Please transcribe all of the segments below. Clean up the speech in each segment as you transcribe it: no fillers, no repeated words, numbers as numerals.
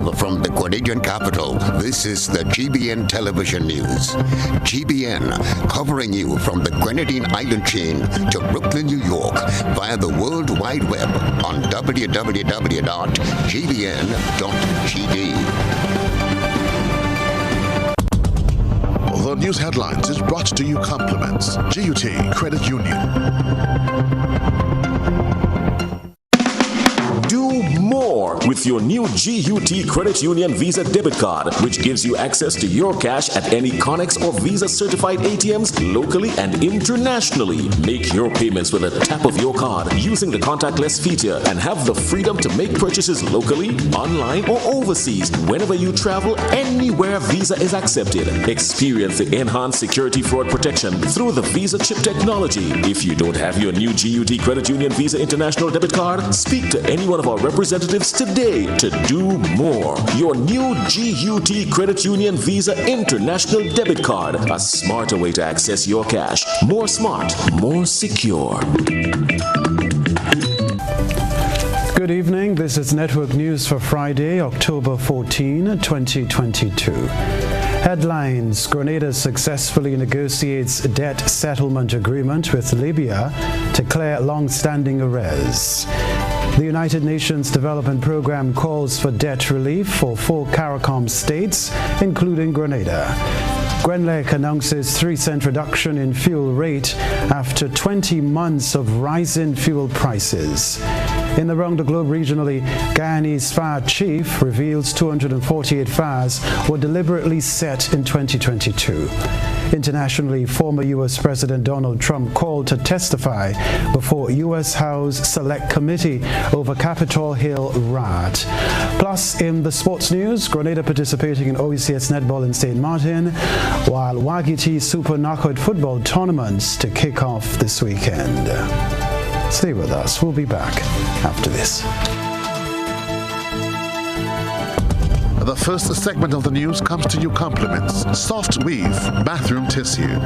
Live from the Grenadian capital, this is the GBN television news. GBN, covering you from the Grenadine Island chain to Brooklyn, New York, via the World Wide Web on www.gbn.gd. The news headlines is brought to you compliments GUT Credit Union. Do more with your new GUT Credit Union Visa debit card, which gives you access to your cash at any Connex or Visa certified ATMs locally and internationally. Make your payments with a tap of your card using the contactless feature and have the freedom to make purchases locally, online, or overseas whenever you travel, anywhere Visa is accepted. Experience the enhanced security fraud protection through the Visa chip technology. If you don't have your new GUT Credit Union Visa International debit card, speak to any one of our representatives today to do more. Your new GUT Credit Union Visa International debit card, a smarter way to access your cash. More smart, more secure. Good evening. This is Network News for Friday, October 14, 2022. Headlines: Grenada successfully negotiates debt settlement agreement with Libya to clear long-standing arrears. The United Nations Development Programme calls for debt relief for 4 CARICOM states, including Grenada. Grenlec announces 3-cent reduction in fuel rate after 20 months of rising fuel prices. In around the globe regionally, Guyanese's fire chief reveals 248 fires were deliberately set in 2022. Internationally, former U.S. President Donald Trump called to testify before U.S. House Select Committee over Capitol Hill riot. Plus, in the sports news, Grenada participating in OECS netball in St. Martin, while Wagiti Super Knockout football tournaments to kick off this weekend. Stay with us. We'll be back after this. The first segment of the news comes to you compliments Soft Weave Bathroom Tissue.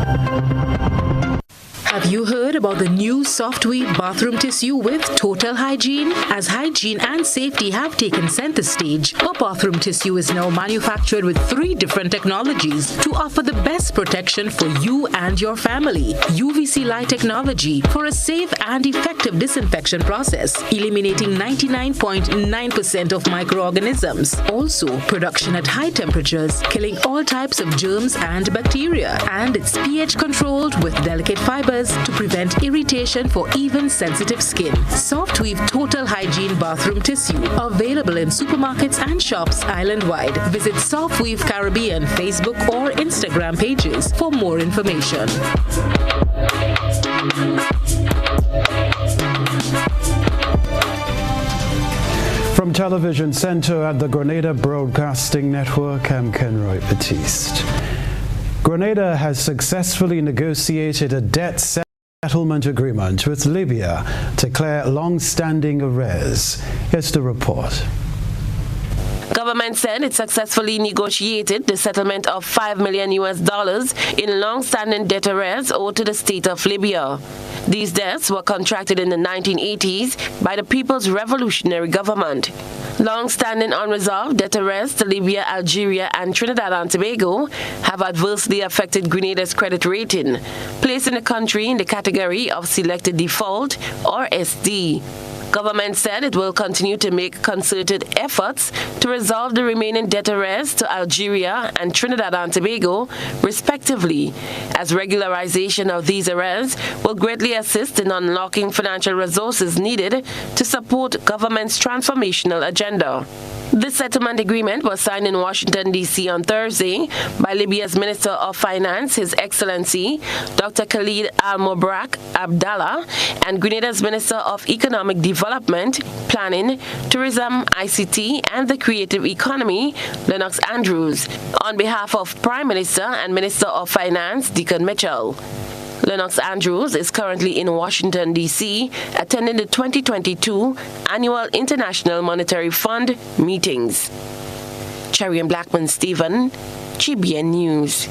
Have you heard about the new Soft Weave bathroom tissue with total hygiene? As hygiene and safety have taken center stage, our bathroom tissue is now manufactured with 3 different technologies to offer the best protection for you and your family. UVC light technology for a safe and effective disinfection process, eliminating 99.9% of microorganisms. Also, production at high temperatures, killing all types of germs and bacteria. And it's pH controlled with delicate fibers to prevent irritation for even sensitive skin. Soft Weave Total Hygiene Bathroom Tissue, available in supermarkets and shops island-wide. Visit Soft Weave Caribbean Facebook or Instagram pages for more information. From Television Center at the Grenada Broadcasting Network, I'm Kenroy, Baptiste. Grenada has successfully negotiated a debt settlement agreement with Libya to clear long-standing arrears. Here's the report. Government said it successfully negotiated the settlement of $5 million in long-standing debt arrears owed to the state of Libya. These debts were contracted in the 1980s by the People's Revolutionary Government. Long-standing unresolved debt arrears to Libya, Algeria, and Trinidad and Tobago have adversely affected Grenada's credit rating, placing the country in the category of selected default, or SD. Government said it will continue to make concerted efforts to resolve the remaining debt arrears to Algeria and Trinidad and Tobago, respectively, as regularization of these arrears will greatly assist in unlocking financial resources needed to support government's transformational agenda. This settlement agreement was signed in Washington, D.C. on Thursday by Libya's Minister of Finance, His Excellency Dr. Khalid Al-Mubarak Abdallah, and Grenada's Minister of Economic Development, Planning, Tourism, ICT, and the Creative Economy, Lennox Andrews, on behalf of Prime Minister and Minister of Finance, Deacon Mitchell. Lennox Andrews is currently in Washington, D.C., attending the 2022 Annual International Monetary Fund meetings. Cherry and Blackman Stephen, GBN News.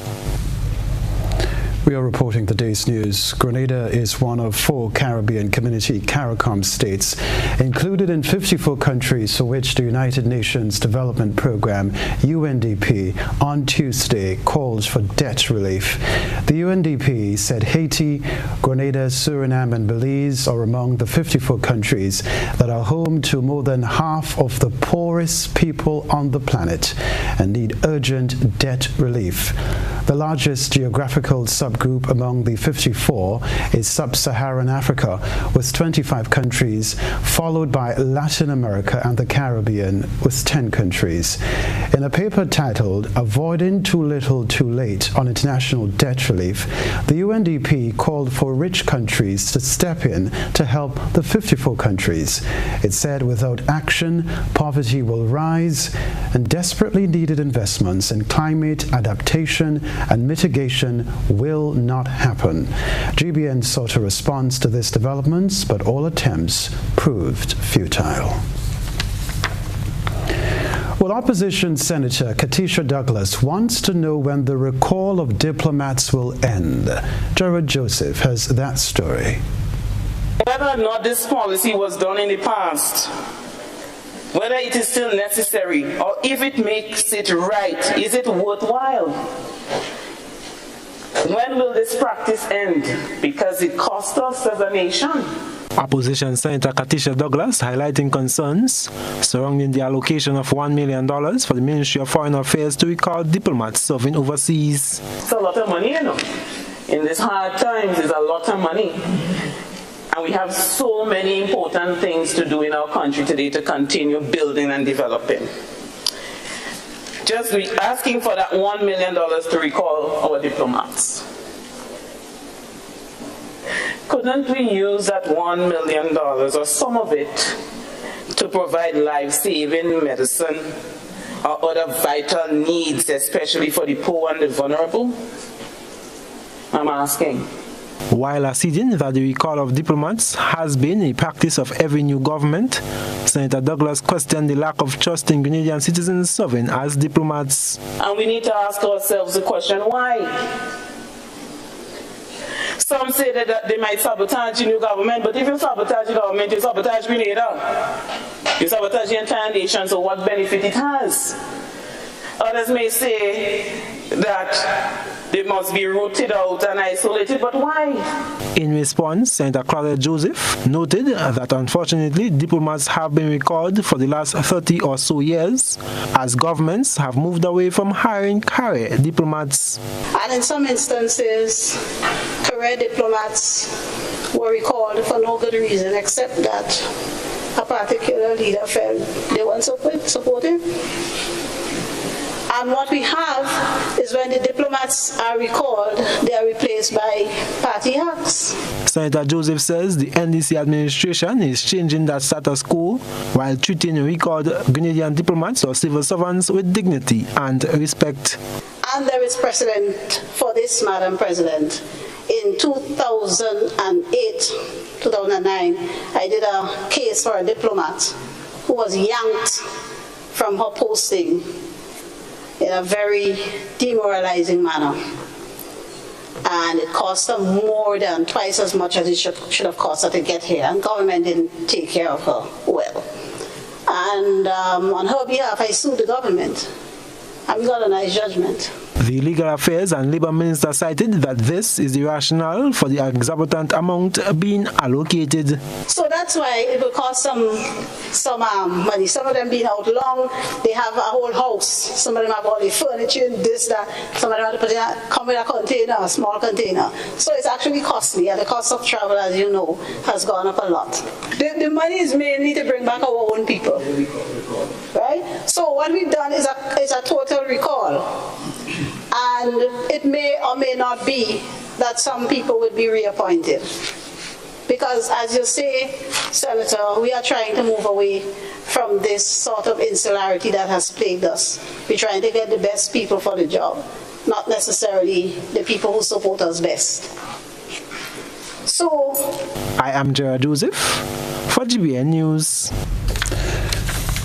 We are reporting the day's news. Grenada is one of 4 Caribbean Community CARICOM states included in 54 countries for which the United Nations Development Programme, UNDP, on Tuesday called for debt relief. The UNDP said Haiti, Grenada, Suriname and Belize are among the 54 countries that are home to more than half of the poorest people on the planet and need urgent debt relief. The largest geographical subgroup among the 54 is Sub-Saharan Africa, with 25 countries, followed by Latin America and the Caribbean, with 10 countries. In a paper titled "Avoiding Too Little Too Late on International Debt Relief," the UNDP called for rich countries to step in to help the 54 countries. It said without action, poverty will rise, and desperately needed investments in climate adaptation and mitigation will not happen. GBN sought a response to these developments, but all attempts proved futile. Well, opposition Senator Katisha Douglas wants to know when the recall of diplomats will end. Jared Joseph has that story. Whether or not this policy was done in the past, whether it is still necessary, or if it makes it right, is it worthwhile? When will this practice end? Because it costs us as a nation. Opposition Senator Katisha Douglas highlighting concerns surrounding the allocation of $1 million for the Ministry of Foreign Affairs to recall diplomats serving overseas. It's a lot of money, you know. In these hard times, it's a lot of money. And we have so many important things to do in our country today to continue building and developing. Just asking for that $1 million to recall our diplomats. Couldn't we use that $1 million or some of it to provide life-saving medicine or other vital needs, especially for the poor and the vulnerable? I'm asking. While acceding that the recall of diplomats has been a practice of every new government, Senator Douglas questioned the lack of trust in Grenadian citizens serving as diplomats. And we need to ask ourselves the question, why? Some say that they might sabotage the new government, but if you sabotage the government, you sabotage Grenada. You sabotage the entire nation, so what benefit it has? Others may say that they must be rooted out and isolated, but why? In response, Senator Claudette Joseph noted that unfortunately diplomats have been recalled for the last 30 or so years as governments have moved away from hiring career diplomats. And in some instances, career diplomats were recalled for no good reason except that a particular leader felt they weren't supporting. And what we have is when the diplomats are recalled, they are replaced by party hacks. Senator Joseph says the NDC administration is changing that status quo while treating recalled Grenadian diplomats or civil servants with dignity and respect. And there is precedent for this, Madam President. In 2008, 2009, I did a case for a diplomat who was yanked from her posting in a very demoralizing manner. And it cost her more than twice as much as it should have cost her to get here. And government didn't take care of her well. And on her behalf, I sued the government. And we got a nice judgment. The Legal Affairs and Labour Minister cited that this is the rationale for the exorbitant amount being allocated. So that's why it will cost some money. Some of them being out long, they have a whole house. Some of them have all the furniture, this, that. Some of them have to come with a container, a small container. So it's actually costly, and the cost of travel, as you know, has gone up a lot. The money is mainly to bring back our own people. Right? So what we've done is a total recall. And it may or may not be that some people will be reappointed. Because as you say, Senator, we are trying to move away from this sort of insularity that has plagued us. We're trying to get the best people for the job, not necessarily the people who support us best. So, I am Jared Joseph for GBN News.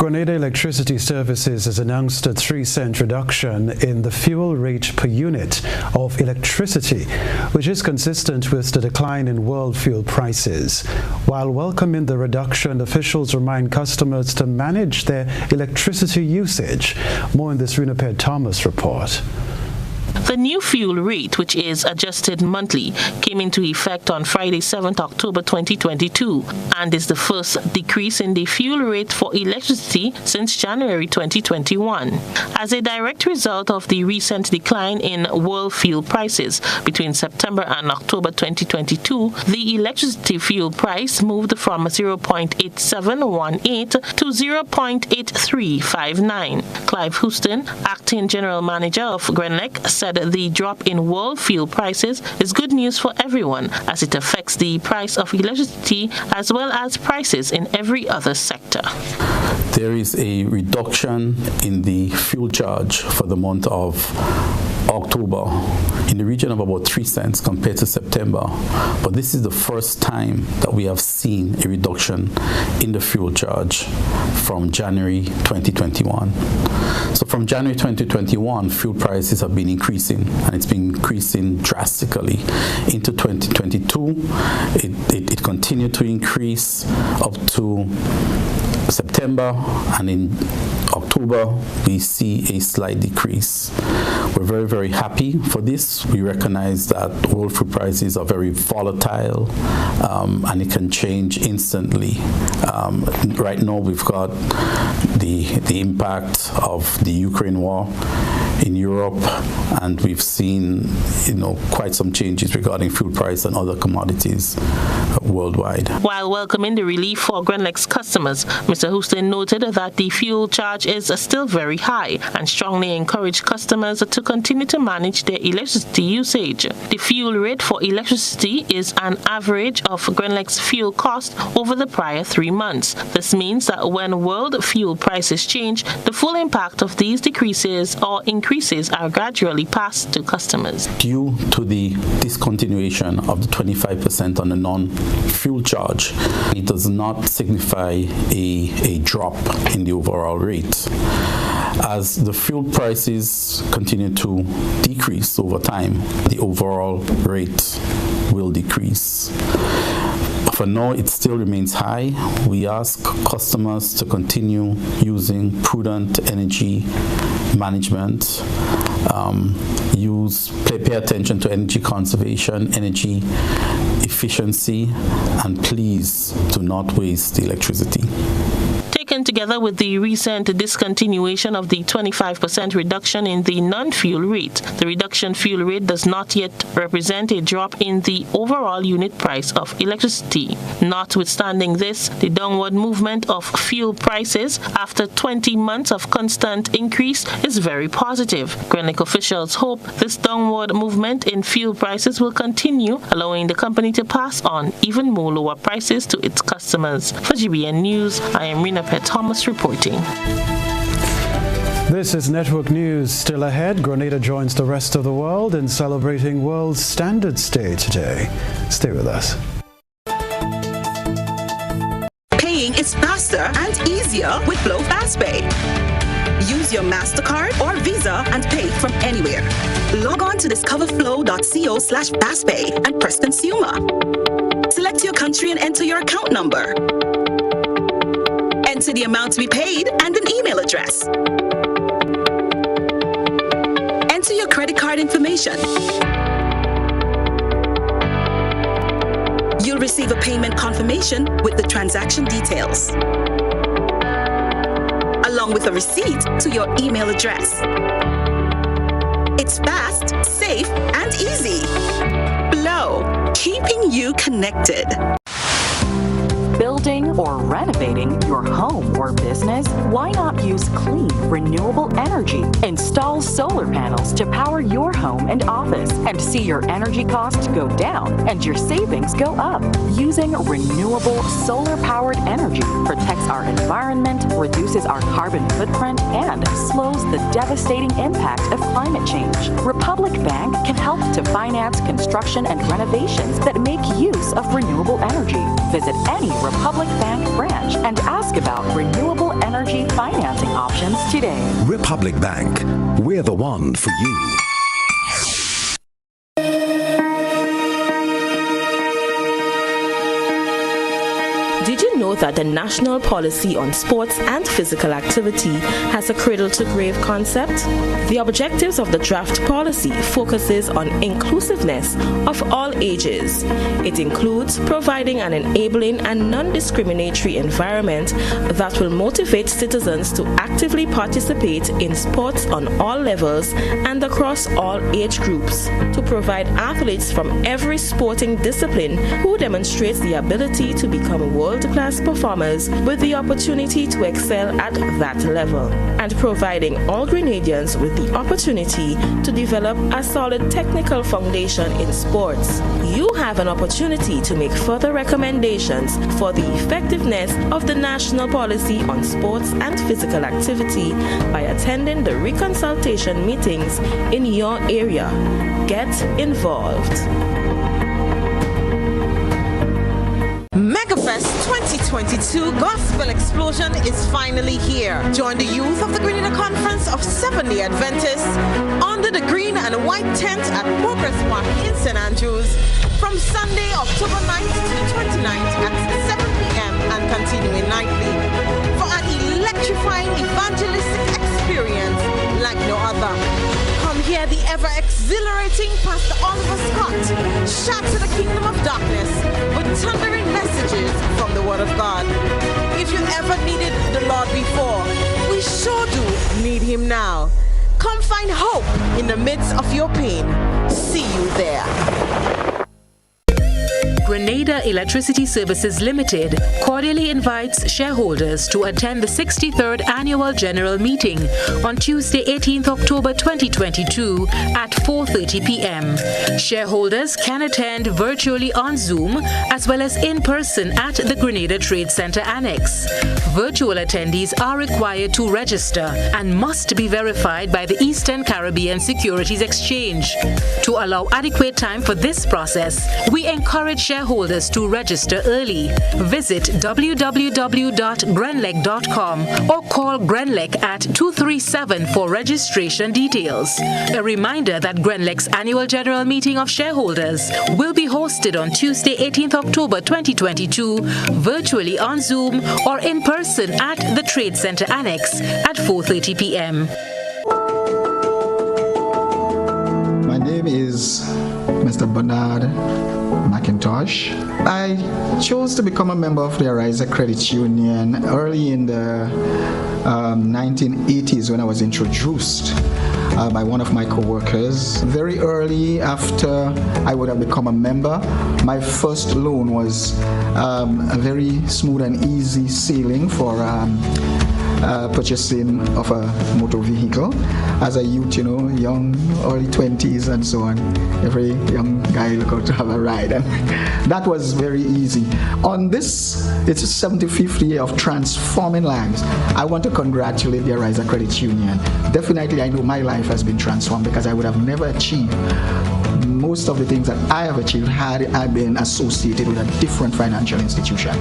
Grenada Electricity Services has announced a 3-cent reduction in the fuel rate per unit of electricity, which is consistent with the decline in world fuel prices. While welcoming the reduction, officials remind customers to manage their electricity usage. More in this Runaped Thomas report. The new fuel rate, which is adjusted monthly, came into effect on Friday, 7th October 2022 and is the first decrease in the fuel rate for electricity since January 2021. As a direct result of the recent decline in world fuel prices between September and October 2022, the electricity fuel price moved from 0.8718 to 0.8359. Clive Houston, Acting General Manager of Grenlec, said the drop in world fuel prices is good news for everyone as it affects the price of electricity as well as prices in every other sector. There is a reduction in the fuel charge for the month of October in the region of about 3 cents compared to September. But this is the first time that we have seen a reduction in the fuel charge from January 2021. So from January 2021, fuel prices have been increasing, and it's been increasing drastically. Into 2022, it continued to increase up to September, and in October we see a slight decrease. We're very, very happy for this. We recognize that world food prices are very volatile, and it can change instantly. Right now we've got the impact of the Ukraine war in Europe, and we've seen quite some changes regarding fuel price and other commodities worldwide. While welcoming the relief for Grenlec's customers, Mr. Houston noted that the fuel charge is still very high and strongly encouraged customers to continue to manage their electricity usage. The fuel rate for electricity is an average of Grenlec's fuel cost over the prior 3 months. This means that when world fuel prices change, the full impact of these decreases or increases are gradually passed to customers. Due to the discontinuation of the 25% on the non-fuel charge, it does not signify a drop in the overall rate. As the fuel prices continue to decrease over time, the overall rate will decrease. For now, it still remains high. We ask customers to continue using prudent energy management, pay attention to energy conservation, energy efficiency, and please do not waste electricity. Taken together with the recent discontinuation of the 25% reduction in the non-fuel rate, the reduction fuel rate does not yet represent a drop in the overall unit price of electricity. Notwithstanding this, the downward movement of fuel prices after 20 months of constant increase is very positive. Grenlec officials hope this downward movement in fuel prices will continue, allowing the company to pass on even more lower prices to its customers. For GBN News, I am Rina Thomas reporting. This is Network News. Still ahead, Grenada joins the rest of the world in celebrating World Standards Day today. Stay with us. Paying is faster and easier with Glow FastPay. Use your MasterCard or Visa and pay from anywhere. Log on to discoverflow.co/fastpay and press Consumer. Select your country and enter your account number. Enter the amount to be paid and an email address. Enter your credit card information. You'll receive a payment confirmation with the transaction details, along with a receipt to your email address. It's fast, safe, and easy. Glow, keeping you connected. Building or renovating your home or business? Why not use clean, renewable energy? Install solar panels to power your home and office and see your energy costs go down and your savings go up. Using renewable solar-powered energy protects our environment, reduces our carbon footprint, and slows the devastating impact of climate change. Republic Bank can help to finance construction and renovations that make use of renewable energy. Visit any Republic Bank branch and ask about renewable energy financing options today. Republic Bank, we're the one for you. Did you know that the National Policy on Sports and Physical Activity has a cradle-to-grave concept? The objectives of the draft policy focuses on inclusiveness of all ages. It includes providing an enabling and non-discriminatory environment that will motivate citizens to actively participate in sports on all levels and across all age groups, to provide athletes from every sporting discipline who demonstrates the ability to become world-class performers with the opportunity to excel at that level, and providing all Grenadians with the opportunity to develop a solid technical foundation in sports. You have an opportunity to make further recommendations for the effectiveness of the National Policy on Sports and Physical Activity by attending the reconsultation meetings in your area. Get involved. MegaFest 2022 Gospel Explosion is finally here. Join the youth of the Grenada Conference of Seventh-day Adventists under the green and white tent at Progress Park in St. Andrews from Sunday, October 9th to the 29th at 7 p.m. and continuing nightly for an electrifying evangelistic experience like no other. Come hear the ever-exhilarating Pastor Oliver Scott shatter the kingdom of darkness with thundering messages from the Word of God. If you ever needed the Lord before, we sure do need Him now. Come find hope in the midst of your pain. See you there. Grenada Electricity Services Limited cordially invites shareholders to attend the 63rd Annual General Meeting on Tuesday, 18th October 2022 at 4:30 p.m. Shareholders can attend virtually on Zoom as well as in person at the Grenada Trade Center Annex. Virtual attendees are required to register and must be verified by the Eastern Caribbean Securities Exchange. To allow adequate time for this process, we encourage shareholders to register early. Visit www.grenlec.com or call Grenlec at 237 for registration details. A reminder that Grenlec's annual general meeting of shareholders will be hosted on Tuesday, 18th October 2022, virtually on Zoom or in person at the Trade Center Annex at 4:30 p.m. My name is Mr. Bernard McIntosh. I chose to become a member of the Ariza Credit Union early in the 1980s when I was introduced by one of my co-workers. Very early after I would have become a member, my first loan was a very smooth and easy sailing for purchasing of a motor vehicle. As a youth, young, early 20s and so on, every young guy look out to have a ride, and that was very easy. On this, it's a 75th year of transforming lives. I want to congratulate the Ariza Credit Union. Definitely, I know my life has been transformed because I would have never achieved most of the things that I have achieved had I been associated with a different financial institution.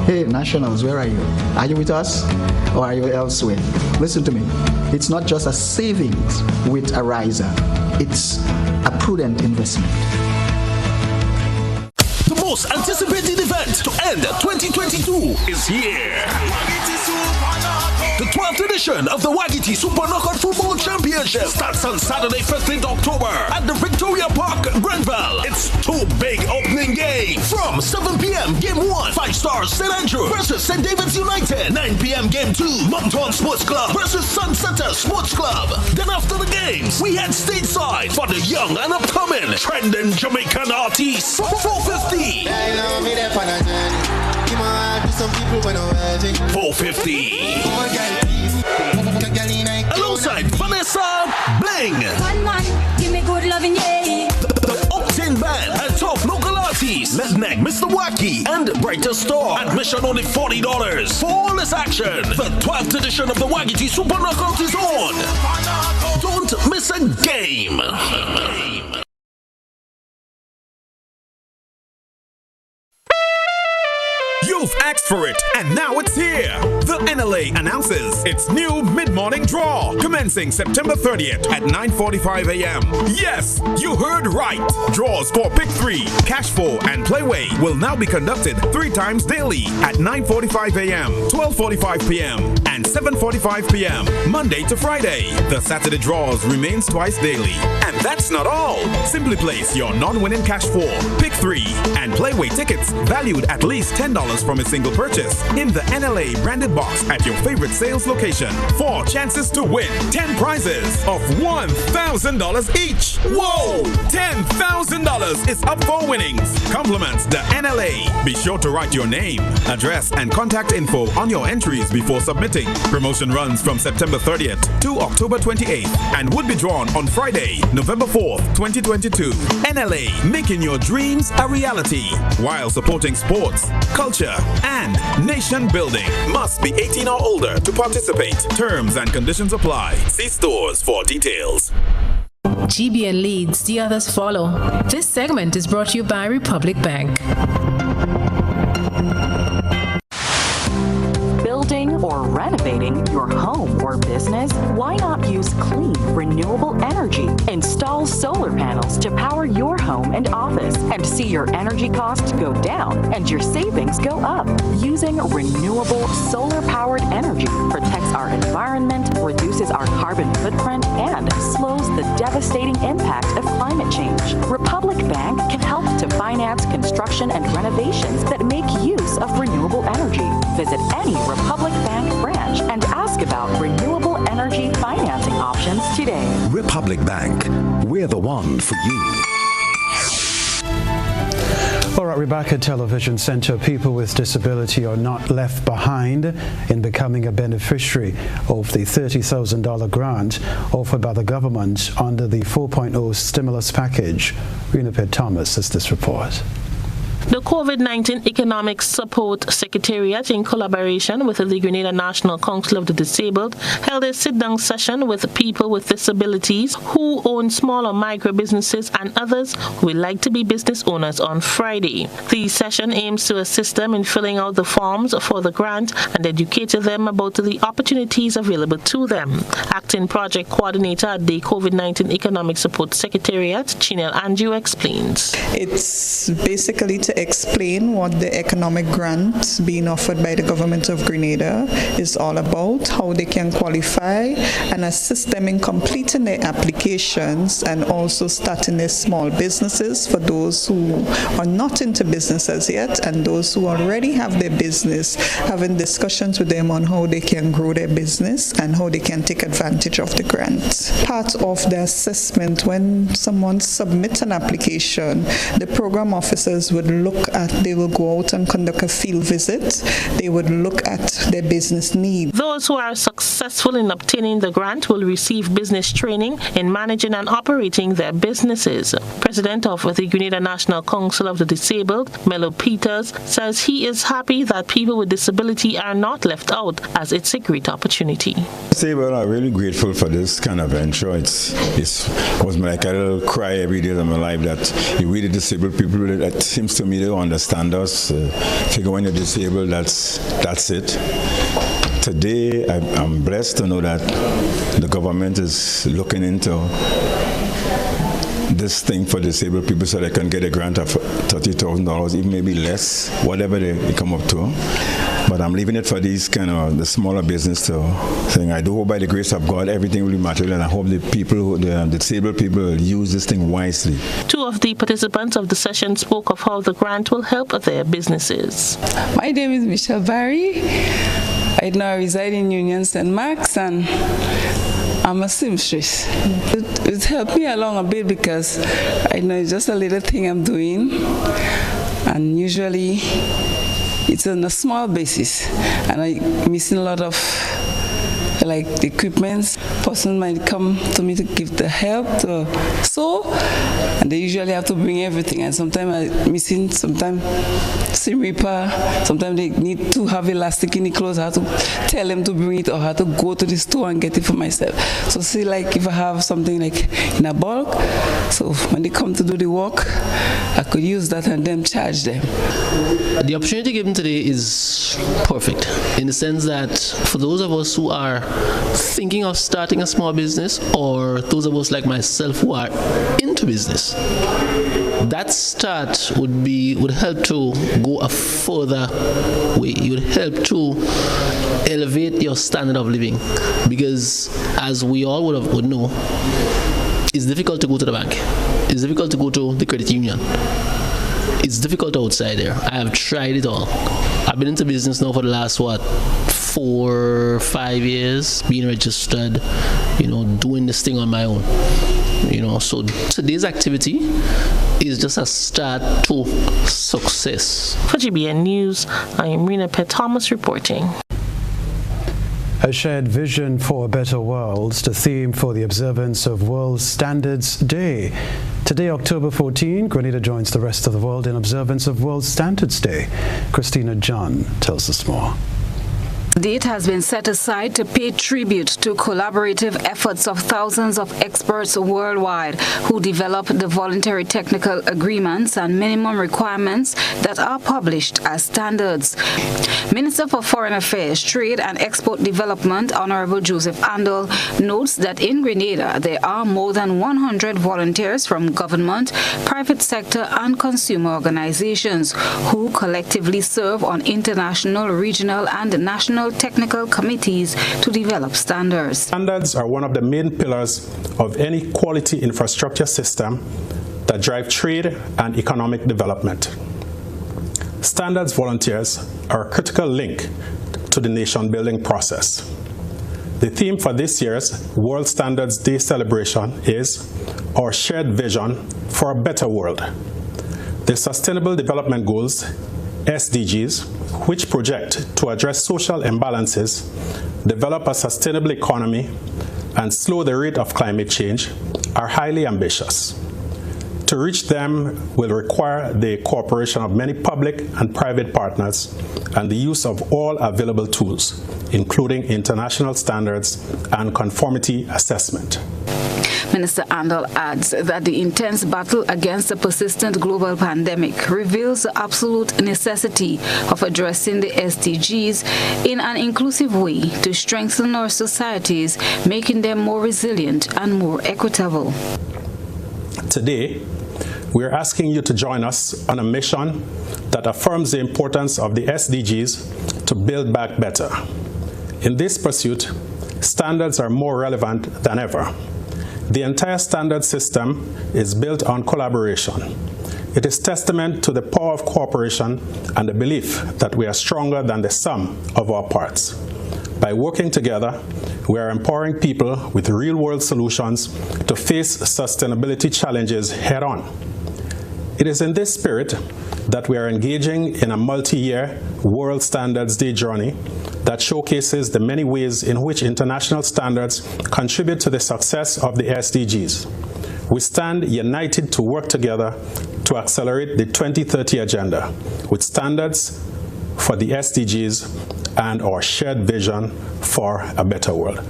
Hey, Nationals, where are you? Are you with us or are you elsewhere? Listen to me. It's not just a savings with Ariza. It's a prudent investment. The most anticipated event to end 2022 is here. The 12th edition of the Wagiti Super Knockout Football Championship starts on Saturday, 15th October at the Victoria Park, Grenville. It's two big opening games. From 7 p.m. Game 1, 5 Stars St. Andrew versus St. David's United. 9 p.m. Game 2, Moncton Sports Club versus Sunsetter Sports Club. Then after the games, we head stateside for the young and upcoming trending Jamaican artists. 450. 450. Alongside Vanessa Bling. Give me good loving, yeah. The Octane Band and top local artists Letneck, Mr. Wacky, and Brighter Store. Admission only $40. For all this action, the 12th edition of the Wagiti Super Knockout is on. Don't miss a game. Yo, You've asked for it, and now it's here. The NLA announces its new mid-morning draw, commencing September 30th at 9:45 a.m. Yes, you heard right. Draws for Pick 3, Cash 4, and Playway will now be conducted 3 times daily at 9:45 a.m., 12:45 p.m., and 7:45 p.m., Monday to Friday. The Saturday draws remains twice daily. And that's not all. Simply place your non-winning Cash 4, Pick 3, and Playway tickets valued at least $10 from a single purchase in the NLA branded box at your favorite sales location for chances to win 10 prizes of $1,000 each. Whoa! $10,000 is up for winnings. Compliments the NLA. Be sure to write your name, address, and contact info on your entries before submitting. Promotion runs from September 30th to October 28th and would be drawn on Friday, November 4th, 2022. NLA, making your dreams a reality while supporting sports, culture, and nation building. Must be 18 or older to participate. Terms and conditions apply. See stores for details. GBN leads, the others follow. This segment is brought to you by Republic Bank. Building or renovating your home or business? Why not use clean, renewable energy? Install solar panels to power your home and office and see your energy costs go down and your savings go up. Using renewable solar-powered energy protects our environment, reduces our carbon footprint, and slows the devastating impact of climate change. Republic Bank can help to finance construction and renovations that make use of renewable energy. Visit any Republic Bank branch and ask about renewable energy financing options today. Republic Bank, we're the one for you. All right, we're back at Television Center. People with disability are not left behind in becoming a beneficiary of the $30,000 grant offered by the government under the 4.0 stimulus package. Renapet Thomas has this report. The COVID-19 Economic Support Secretariat, in collaboration with the Grenada National Council of the Disabled, held a sit-down session with people with disabilities who own small or micro businesses and others who would like to be business owners on Friday. The session aims to assist them in filling out the forms for the grant and educate them about the opportunities available to them. Acting Project Coordinator at the COVID-19 Economic Support Secretariat, Chinel Andrew, explains. It's basically to explain what the economic grant being offered by the government of Grenada is all about, how they can qualify, and assist them in completing their applications and also starting their small businesses for those who are not into businesses yet and those who already have their business, having discussions with them on how they can grow their business and how they can take advantage of the grant. Part of the assessment, when someone submits an application, the program officers would they will go out and conduct a field visit. They would look at their business needs. Those who are successful in obtaining the grant will receive business training in managing and operating their businesses. President of the Grenada National Council of the Disabled, Melo Peters, says he is happy that people with disability are not left out, as it's a great opportunity. Disabled are really grateful for this kind of venture. It was like a little cry every day of my life that you really disabled people, that seems to me they don't understand us. Figure when you're disabled, that's it. Today, I'm blessed to know that the government is looking into this thing for disabled people so they can get a grant of $30,000, even maybe less, whatever they come up to. But I'm leaving it for these kind of the smaller business to thing. I do hope by the grace of God everything will be material, and I hope the people, the disabled people, will use this thing wisely. Two of the participants of the session spoke of how the grant will help their businesses. My name is Michelle Barry. I now reside in Union St. Mark's, and I'm a seamstress. It helped me along a bit because I know it's just a little thing I'm doing, and usually it's on a small basis, and I'm missing a lot of like the equipment. Person might come to me to give the help to sew, and they usually have to bring everything. And sometimes I'm missing, sometimes seam ripper, sometimes they need to have elastic in the clothes. I have to tell them to bring it, or I have to go to the store and get it for myself. So see, like if I have something like in a bulk, so when they come to do the work, I could use that and then charge them. The opportunity given today is perfect in the sense that for those of us who are thinking of starting a small business, or those of us like myself who are into business, that start would help to go a further way. It would help to elevate your standard of living, because as we all would know, it's difficult to go to the bank. It's difficult to go to the credit union. It's difficult outside there. I have tried it all. I've been into business now for the last 4 or 5 years, being registered, doing this thing on my own. So today's activity is just a start to success. For GBN News, I am Rena Pett Thomas reporting. A shared vision for a better world, the theme for the observance of World Standards Day. Today, October 14, Grenada joins the rest of the world in observance of World Standards Day. Christina John tells us more. The date has been set aside to pay tribute to collaborative efforts of thousands of experts worldwide who develop the voluntary technical agreements and minimum requirements that are published as standards. Minister for Foreign Affairs, Trade and Export Development, Honorable Joseph Andal, notes that in Grenada there are more than 100 volunteers from government, private sector and consumer organizations who collectively serve on international, regional and national technical committees to develop standards. Standards are one of the main pillars of any quality infrastructure system that drive trade and economic development. Standards volunteers are a critical link to the nation-building process. The theme for this year's World Standards Day celebration is Our Shared Vision for a Better World. The Sustainable Development Goals, SDGs, which project to address social imbalances, develop a sustainable economy, and slow the rate of climate change, are highly ambitious. To reach them will require the cooperation of many public and private partners and the use of all available tools, including international standards and conformity assessment. Minister Andal adds that the intense battle against the persistent global pandemic reveals the absolute necessity of addressing the SDGs in an inclusive way to strengthen our societies, making them more resilient and more equitable. Today, we are asking you to join us on a mission that affirms the importance of the SDGs to build back better. In this pursuit, standards are more relevant than ever. The entire standard system is built on collaboration. It is testament to the power of cooperation and the belief that we are stronger than the sum of our parts. By working together, we are empowering people with real-world solutions to face sustainability challenges head-on. It is in this spirit that we are engaging in a multi-year World Standards Day journey that showcases the many ways in which international standards contribute to the success of the SDGs. We stand united to work together to accelerate the 2030 agenda with standards for the SDGs and our shared vision for a better world.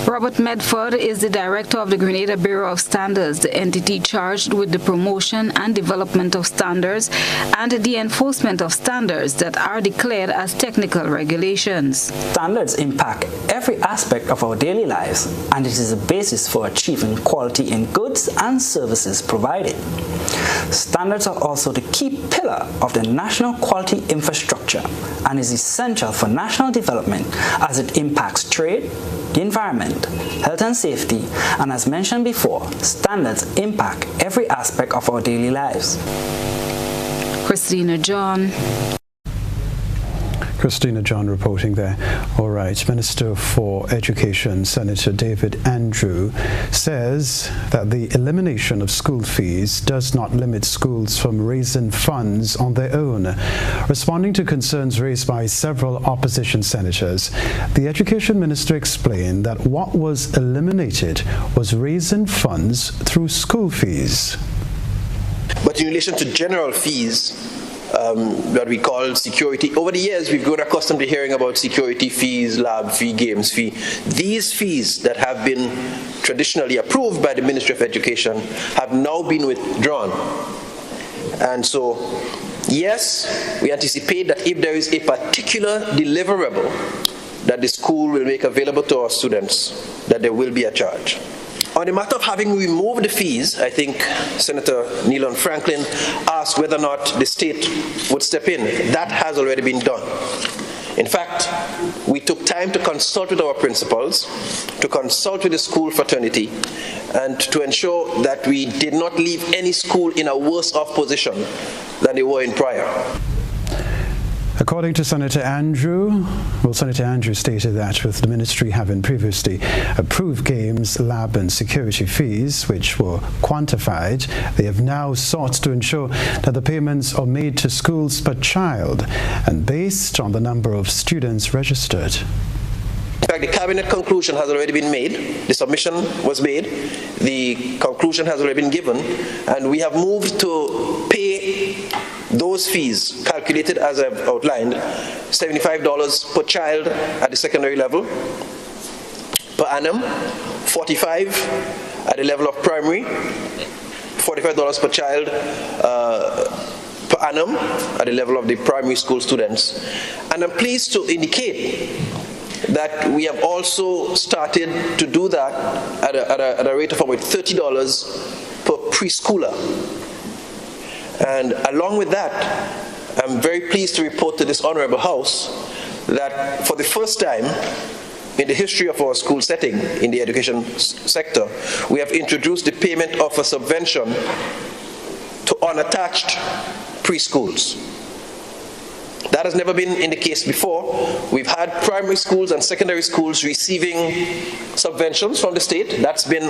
Robert Medford is the director of the Grenada Bureau of Standards, the entity charged with the promotion and development of standards and the enforcement of standards that are declared as technical regulations. Standards impact every aspect of our daily lives, and it is a basis for achieving quality in goods and services provided. Standards are also the key pillar of the national quality infrastructure and is essential for national development as it impacts trade, the environment, health and safety, and as mentioned before, standards impact every aspect of our daily lives. Christina John. Christina John reporting there. All right. Minister for Education, Senator David Andrew, says that the elimination of school fees does not limit schools from raising funds on their own. Responding to concerns raised by several opposition senators, the Education Minister explained that what was eliminated was raising funds through school fees. But in relation to general fees, what we call security. Over the years, we've grown accustomed to hearing about security fees, lab fee, games fee. These fees that have been traditionally approved by the Ministry of Education have now been withdrawn. And so, yes, we anticipate that if there is a particular deliverable that the school will make available to our students, that there will be a charge. On the matter of having removed the fees, I think Senator Nealon Franklin asked whether or not the state would step in. That has already been done. In fact, we took time to consult with our principals, to consult with the school fraternity, and to ensure that we did not leave any school in a worse off position than they were in prior. According to Senator Andrew, Senator Andrew stated that with the ministry having previously approved games, lab and security fees, which were quantified, they have now sought to ensure that the payments are made to schools per child and based on the number of students registered. In fact, the cabinet conclusion has already been made, the submission was made, the conclusion has already been given, and we have moved to pay those fees calculated as I've outlined, $75 per child at the secondary level per annum, $45 at the level of primary, $45 per child per annum at the level of the primary school students. And I'm pleased to indicate that we have also started to do that at a rate of about $30 per preschooler. And along with that, I'm very pleased to report to this Honorable House that for the first time in the history of our school setting in the education sector, we have introduced the payment of a subvention to unattached preschools. That has never been in the case before. We've had primary schools and secondary schools receiving subventions from the state. That's been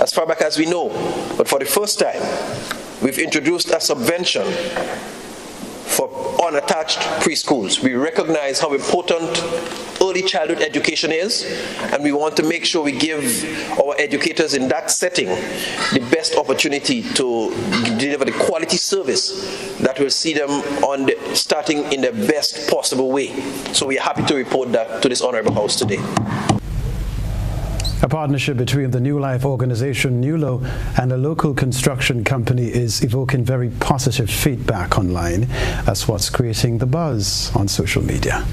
as far back as we know. But for the first time, we've introduced a subvention for unattached preschools. We recognize how important early childhood education is, and we want to make sure we give our educators in that setting the best opportunity to deliver the quality service that will see them starting in the best possible way. So we are happy to report that to this Honorable House today. A partnership between the New Life organization, NULO, and a local construction company is evoking very positive feedback online. That's what's creating the buzz on social media.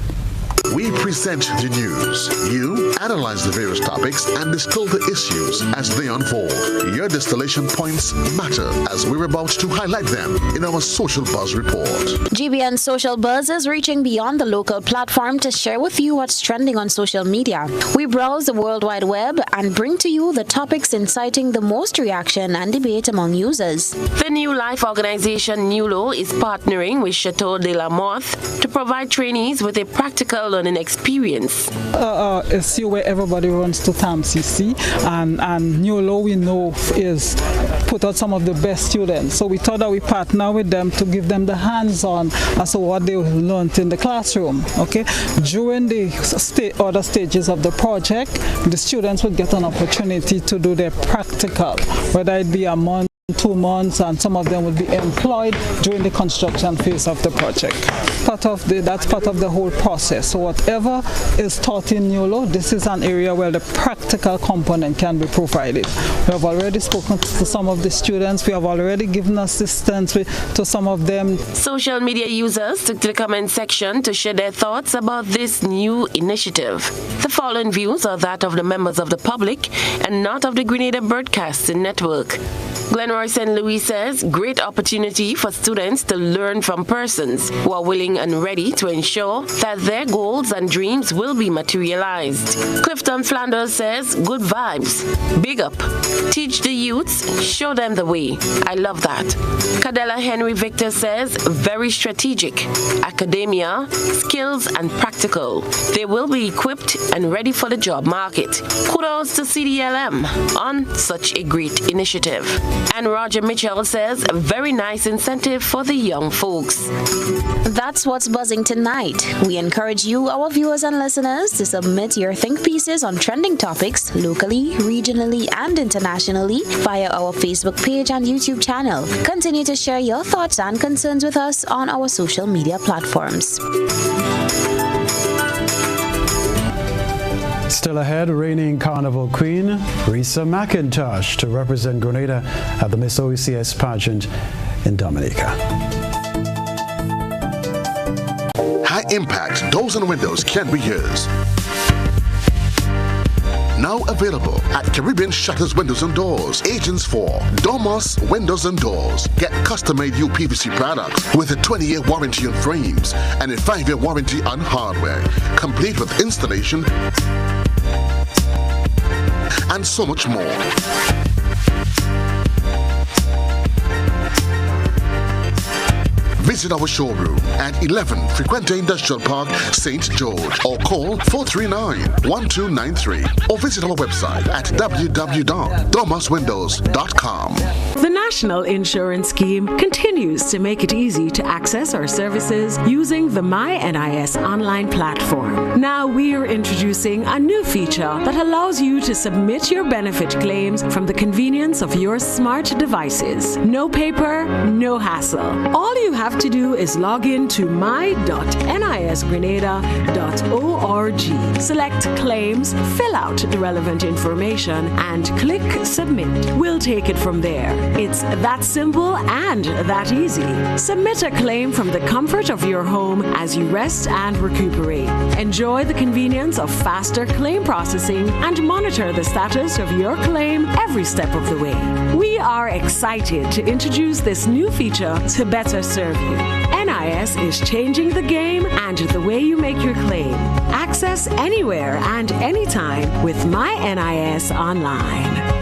We present the news. You analyze the various topics and distill the issues as they unfold. Your distillation points matter as we're about to highlight them in our Social Buzz report. GBN Social Buzz is reaching beyond the local platform to share with you what's trending on social media. We browse the World Wide Web and bring to you the topics inciting the most reaction and debate among users. The New Life organization NULO is partnering with Chateau de la Mothe to provide trainees with a practical learning experience. issue where everybody runs to TAMCC, and NULO we know is put out some of the best students. So we thought that we partner with them to give them the hands-on as to what they learned in the classroom. Okay, during the other stages of the project, the students would get an opportunity to do their practical, whether it be a month, 2 months, and some of them would be employed during the construction phase of the project. That's part of the whole process. So whatever is taught in NULO, this is an area where the practical component can be provided. We have already spoken to some of the students. We have already given assistance to some of them. Social media users took to the comment section to share their thoughts about this new initiative. The following views are that of the members of the public and not of the Grenada Broadcasting Network. Glenroy St. Louis says, great opportunity for students to learn from persons who are willing and ready to ensure that their goals and dreams will be materialized. Clifton Flanders says, good vibes, big up, teach the youths, show them the way. I love that. Cadella Henry Victor says, very strategic, academia, skills and practical. They will be equipped and ready for the job market. Kudos to CDLM on such a great initiative. And Roger Mitchell says, very nice incentive for the young folks. That's what's buzzing tonight. We encourage you, our viewers and listeners, to submit your think pieces on trending topics locally, regionally, and internationally via our Facebook page and YouTube channel. Continue to share your thoughts and concerns with us on our social media platforms. Still ahead, reigning Carnival Queen, Risa McIntosh, to represent Grenada at the Miss OECS pageant in Dominica. High impact doors and windows can be yours. Now available at Caribbean Shutters Windows and Doors, agents for Domus Windows and Doors. Get custom-made UPVC products with a 20-year warranty on frames and a 5-year warranty on hardware, complete with installation and so much more. Visit our showroom at 11 Frequente Industrial Park, St. George, or call 439-1293, or visit our website at www.domuswindows.com. The National Insurance Scheme continues to make it easy to access our services using the MyNIS online platform. Now we're introducing a new feature that allows you to submit your benefit claims from the convenience of your smart devices. No paper, no hassle. All you have to do is log in to my.nisgrenada.org. Select claims, fill out the relevant information, and click submit. We'll take it from there. It's that simple and that easy. Submit a claim from the comfort of your home as you rest and recuperate. Enjoy the convenience of faster claim processing and monitor the status of your claim every step of the way. We are excited to introduce this new feature to better serve you. NIS is changing the game and the way you make your claim. Access anywhere and anytime with MyNIS Online.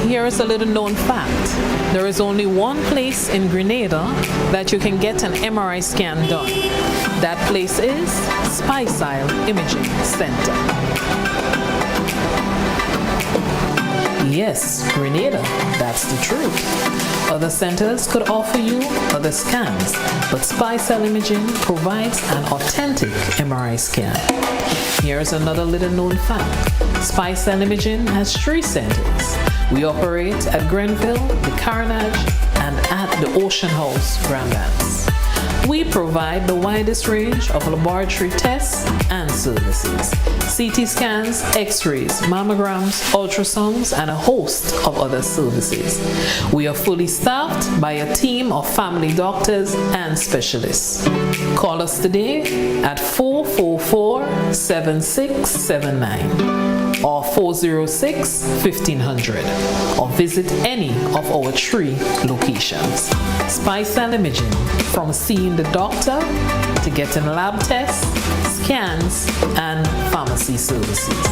Here is a little known fact. There is only one place in Grenada that you can get an MRI scan done. That place is Spicile Imaging Center. Yes, Grenada, that's the truth. Other centers could offer you other scans, but Spicile Imaging provides an authentic MRI scan. Here's another little known fact. Spicile Imaging has 3 centers. We operate at Grenville, the Carnage, and at the Ocean House, Grand Anse. We provide the widest range of laboratory tests and services. CT scans, x-rays, mammograms, ultrasounds, and a host of other services. We are fully staffed by a team of family doctors and specialists. Call us today at 444-7679 or 406-1500 or visit any of our 3 locations. Spicile Imaging, from seeing the doctor to getting lab tests, scans, and pharmacy services.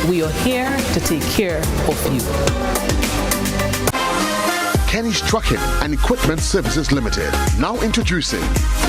We are here to take care of you. Kenny's Trucking and Equipment Services Limited. Now introducing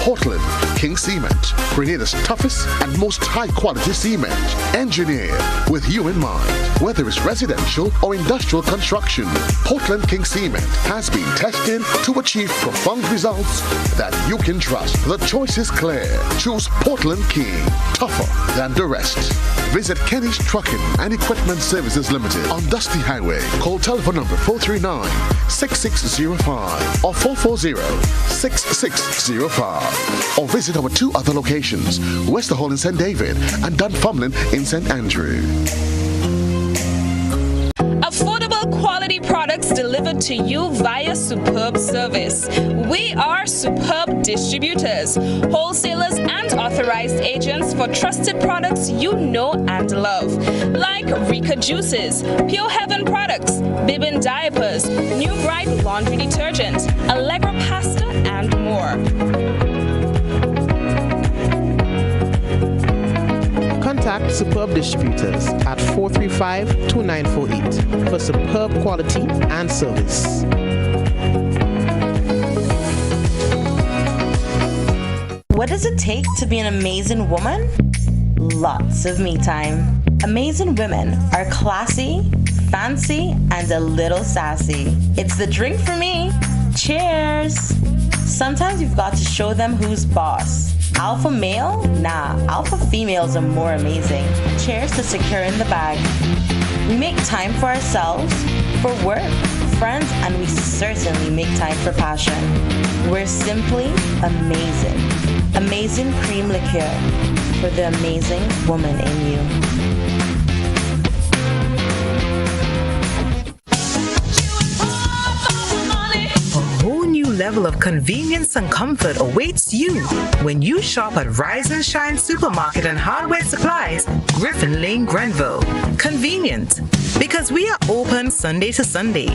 Portland King Cement, Grenada's toughest and most high-quality cement, engineered with you in mind. Whether it's residential or industrial construction, Portland King Cement has been tested to achieve profound results that you can trust. The choice is clear. Choose Portland King, tougher than the rest. Visit Kenny's Trucking and Equipment Services Limited on Dusty Highway. Call telephone number 439-6605 or 440-6605. Or visit our 2 other locations, Westerhall in St. David and Dunfermline in St. Andrew. Affordable quality products products delivered to you via superb service. We are Superb Distributors, wholesalers and authorized agents for trusted products you know and love, like Rika Juices, Pure Heaven products, Bibin diapers, New Bright laundry detergent, Allegra pasta, and more. Contact Superb Distributors at 435-2948 for superb quality and service. What does it take to be an amazing woman? Lots of me time. Amazing women are classy, fancy, and a little sassy. It's the drink for me. Cheers! Sometimes you've got to show them who's boss. Alpha male? Nah, alpha females are more amazing. Cheers to securing the bag. We make time for ourselves, for work, friends, and we certainly make time for passion. We're simply amazing. Amazing cream liqueur for the amazing woman in you. Level of convenience and comfort awaits you when you shop at Rise and Shine Supermarket and Hardware Supplies, Griffin Lane, Grenville. Convenient, because we are open Sunday to Sunday.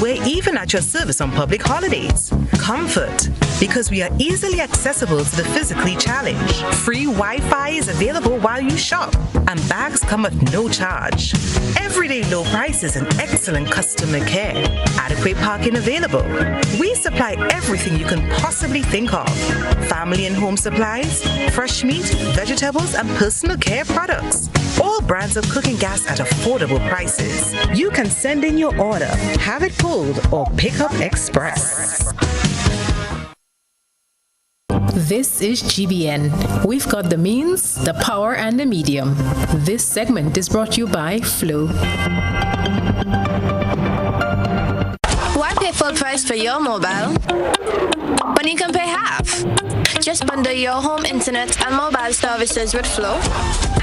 We're even at your service on public holidays. Comfort, because we are easily accessible to the physically challenged. Free Wi-Fi is available while you shop, and bags come at no charge. Everyday low prices and excellent customer care. Adequate parking available. We supply everything you can possibly think of. Family and home supplies, fresh meat, vegetables, and personal care products. All brands of cooking gas at affordable prices. You can send in your order, have it pulled, or pick up express. This is GBN. We've got the means, the power, and the medium. This segment is brought to you by Flow. Why pay full price for your mobile when you can pay half? Just bundle your home internet and mobile services with Flow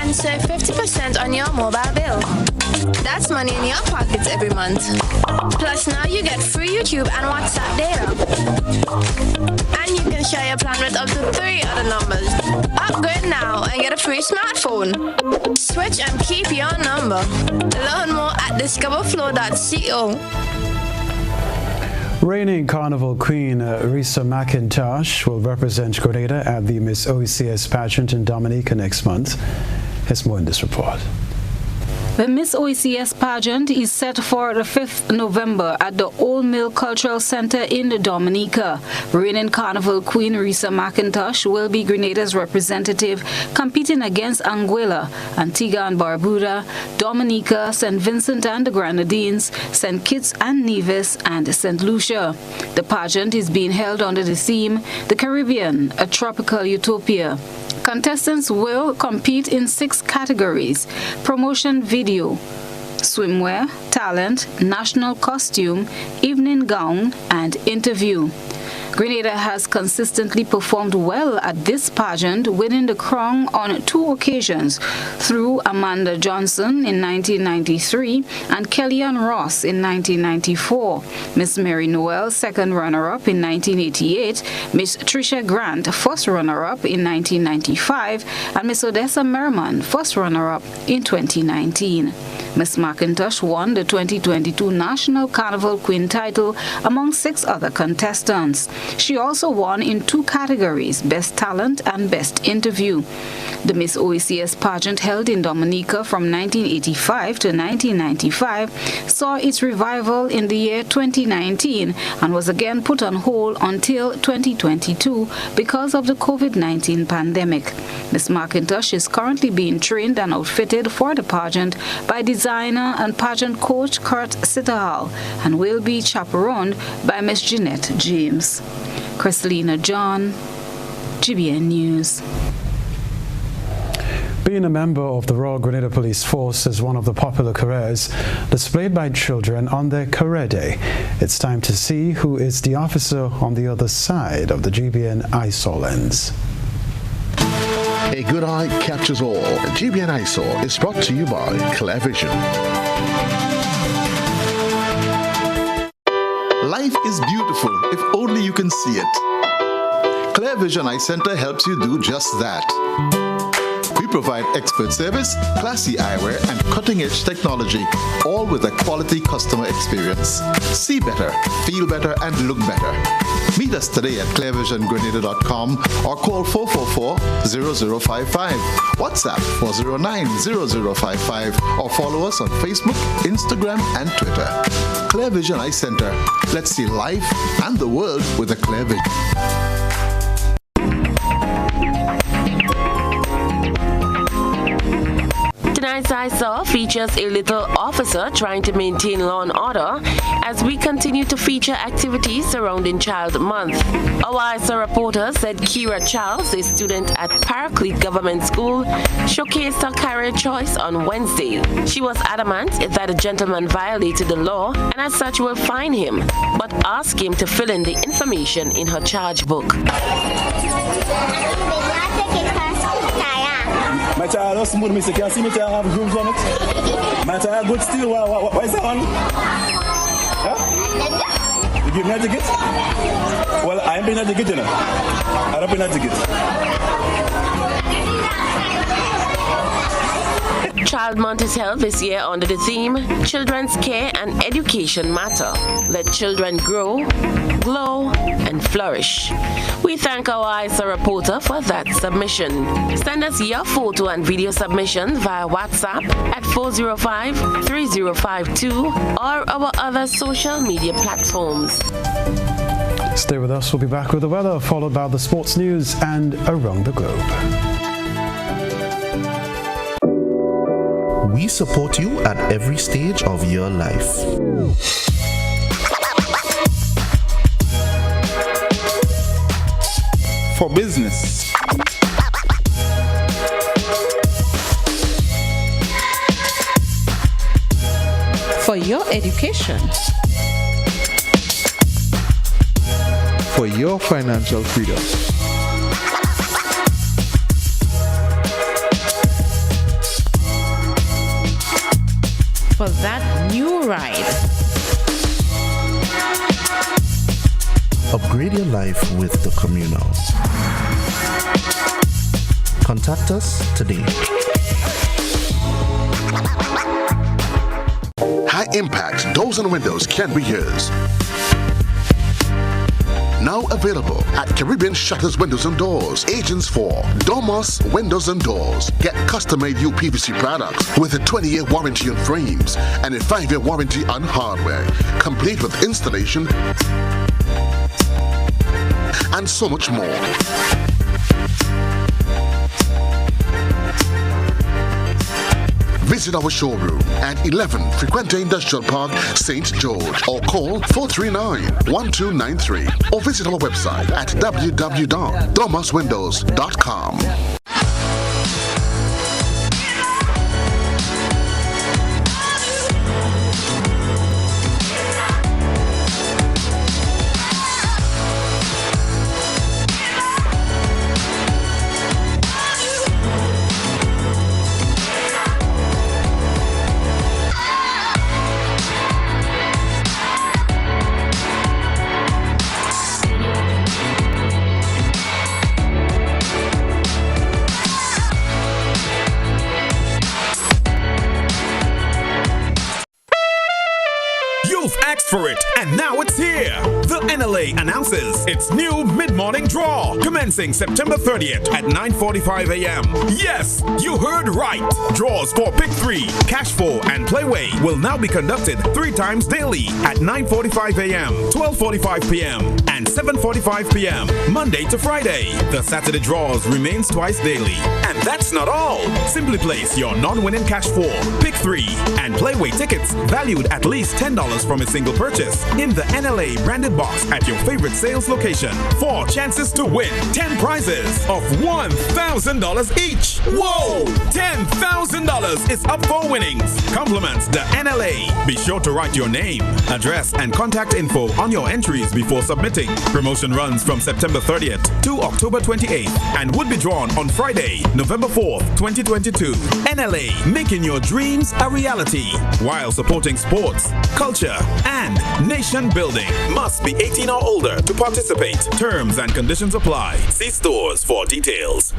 and save 50% on your mobile bill. That's money in your pockets every month. Plus now you get free YouTube and WhatsApp data. And you can share your plan with up to 3 other numbers. Upgrade now and get a free smartphone. Switch and keep your number. Learn more at discoverflow.co. Reigning Carnival Queen Risa McIntosh will represent Grenada at the Miss OECS pageant in Dominica next month. Here's more in this report. The Miss OECS pageant is set for the 5th November at the Old Mill Cultural Center in Dominica. Reigning Carnival Queen Risa McIntosh will be Grenada's representative, competing against Anguilla, Antigua and Barbuda, Dominica, St. Vincent and the Grenadines, St. Kitts and Nevis, and St. Lucia. The pageant is being held under the theme, The Caribbean, a Tropical Utopia. Contestants will compete in 6 categories: promotion video, swimwear, talent, national costume, evening gown, and interview. Grenada has consistently performed well at this pageant, winning the crown on 2 occasions through Amanda Johnson in 1993 and Kellyanne Ross in 1994. Miss Mary Noel, second runner-up in 1988, Miss Tricia Grant, first runner-up in 1995, and Miss Odessa Merriman, first runner-up in 2019. Miss McIntosh won the 2022 National Carnival Queen title among 6 other contestants. She also won in 2 categories, Best Talent and Best Interview. The Miss OECS pageant held in Dominica from 1985 to 1995 saw its revival in the year 2019 and was again put on hold until 2022 because of the COVID-19 pandemic. Miss McIntosh is currently being trained and outfitted for the pageant by designer and pageant coach Kurt Sitterhall and will be chaperoned by Miss Jeanette James. Christelina John, GBN News. Being a member of the Royal Grenada Police Force is one of the popular careers displayed by children on their career day. It's time to see who is the officer on the other side of the GBN eyesore lens. A good eye catches all. GBN eyesore is brought to you by Clear Vision. Life is beautiful if only you can see it. Clear Vision Eye Center helps you do just that. We provide expert service, classy eyewear, and cutting-edge technology, all with a quality customer experience. See better, feel better, and look better. Meet us today at clearvisiongrenada.com or call 444-0055, WhatsApp 409-0055, or follow us on Facebook, Instagram, and Twitter. Clear Vision Eye Center. Let's see life and the world with a clear vision. Tonight's I Saw features a little officer trying to maintain law and order as we continue to feature activities surrounding Child Month. Our I Saw reporter said Kira Charles, a student at Paraclete Government School, showcased her career choice on Wednesday. She was adamant that a gentleman violated the law and as such will fine him, but asked him to fill in the information in her charge book. My child is smooth, Mr. Can you see my child have grooves on it? My child good still. What is that on? Huh? You give me a ticket? Well, I ain't been a ticket, you know. I don't been a ticket. Child Month is held this year under the theme Children's Care and Education Matter. Let children grow, glow, and flourish. We thank our ISA reporter for that submission. Send us your photo and video submissions via WhatsApp at 405-3052 or our other social media platforms. Stay with us. We'll be back with the weather, followed by the sports news and around the globe. We support you at every stage of your life. For business, for your education, for your financial freedom, for that new ride. Upgrade your life with the Communal. Contact us today. High impact doors and windows can be yours. Now available at Caribbean Shutters Windows and Doors, agents for Domus Windows and Doors. Get custom-made UPVC products with a 20-year warranty on frames and a 5-year warranty on hardware, complete with installation and so much more. Visit our showroom at 11 Frequente Industrial Park, St. George, or call 439-1293, or visit our website at www.domuswindows.com. For it, and now it's here. The NLA announces its new mid-morning draw commencing September 30th at 9:45 a.m. Yes, you heard right. Draws for Pick 3, Cash 4, and Playway will now be conducted 3 times daily at 9:45 a.m., 12:45 p.m., and 7:45 p.m. Monday to Friday. The Saturday draws remains twice daily. And that's not all. Simply place your non-winning Cash 4, Pick 3, and Playway tickets valued at least $10 from a single purchase in the NLA branded box at your favorite sales location for chances to win 10 prizes of $1,000 each. Whoa! $10,000 is up for winnings. Compliments the NLA. Be sure to write your name, address, and contact info on your entries before submitting. Promotion runs from September 30th to October 28th and would be drawn on Friday, November 4th, 2022. NLA, making your dreams a reality while supporting sports, culture, and nation building. Must be 18 or older to participate. Terms and conditions apply. See stores for details.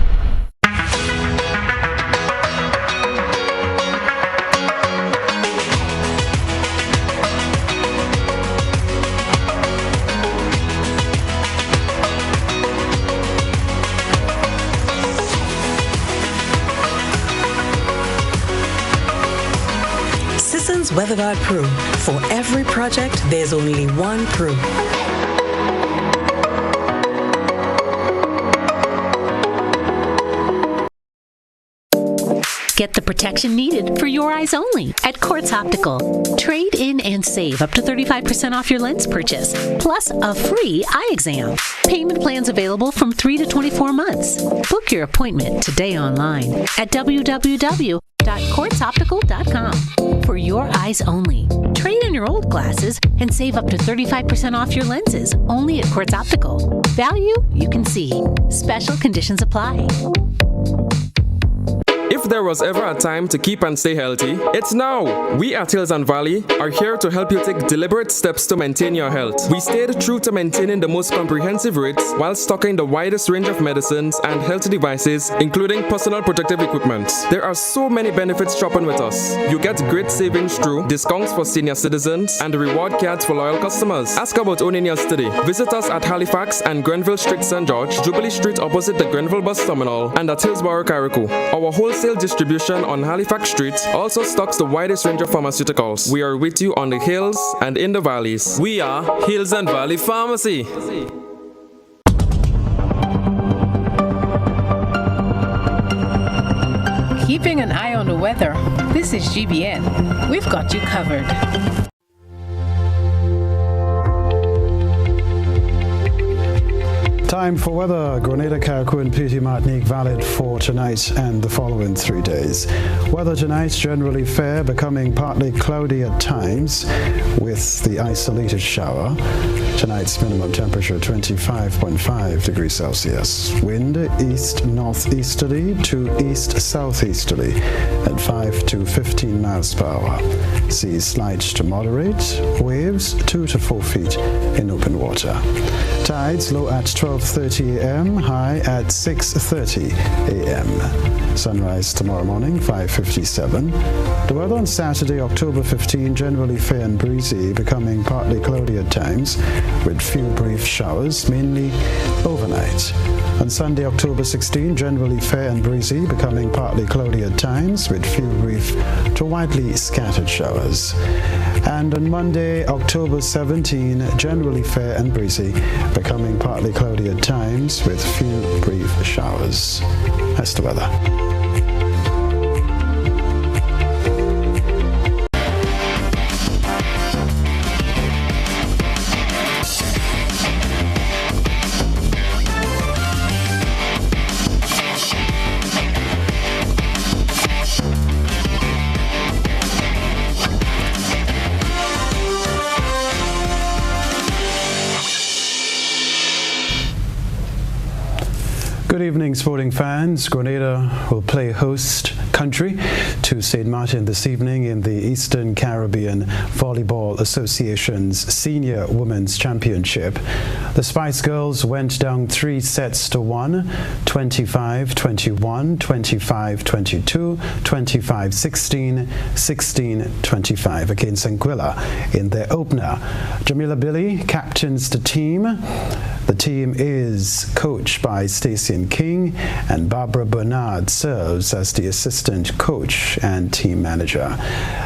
WeatherGuard Pro. For every project, there's only one Pro. Get the protection needed for your eyes only at Quartz Optical. Trade in and save up to 35% off your lens purchase, plus a free eye exam. Payment plans available from 3 to 24 months. Book your appointment today online at www.quartzoptical.com. For your eyes only. Trade in your old glasses and save up to 35% off your lenses only at Quartz Optical. Value you can see. Special conditions apply. If there was ever a time to keep and stay healthy, it's now! We at Hills and Valley are here to help you take deliberate steps to maintain your health. We stayed true to maintaining the most comprehensive rates while stocking the widest range of medicines and health devices, including personal protective equipment. There are so many benefits shopping with us. You get great savings through discounts for senior citizens and reward cards for loyal customers. Ask about owning yours today. Visit us at Halifax and Grenville Street, St. George, Jubilee Street opposite the Grenville Bus Terminal, and at Hillsborough, Carrico. Our wholesale distribution on Halifax Street also stocks the widest range of pharmaceuticals. We are with you on the hills and in the valleys. We are Hills and Valley Pharmacy. Keeping an eye on the weather. This is GBN. We've got you covered. Time for weather. Grenada, Carrico, and Petite Martinique valid for tonight and the following 3 days. Weather tonight generally fair, becoming partly cloudy at times with the isolated shower. Tonight's minimum temperature 25.5 degrees Celsius. Wind east-northeasterly to east-southeasterly at 5 to 15 miles per hour. Sea slight to moderate. Waves 2 to 4 feet in open water. Tides low at 12:30 a.m., high at 6:30 a.m. Sunrise tomorrow morning, 5:57. The weather on Saturday, October 15, generally fair and breezy, becoming partly cloudy at times, with few brief showers, mainly overnight. On Sunday, October 16, generally fair and breezy, becoming partly cloudy at times, with few brief to widely scattered showers. And on Monday, October 17, generally fair and breezy, becoming partly cloudy at times, with few brief showers. That's the weather. Good evening, sporting fans. Grenada will play host country to St. Martin this evening in the Eastern Caribbean Volleyball Association's Senior Women's Championship. The Spice Girls went down 3 sets to 1, 25-21, 25-22, 25-16, 16-25 against Anguilla in their opener. Jamila Billy captains the team. The team is coached by Stacey King, and Barbara Bernard serves as the assistant coach and team manager.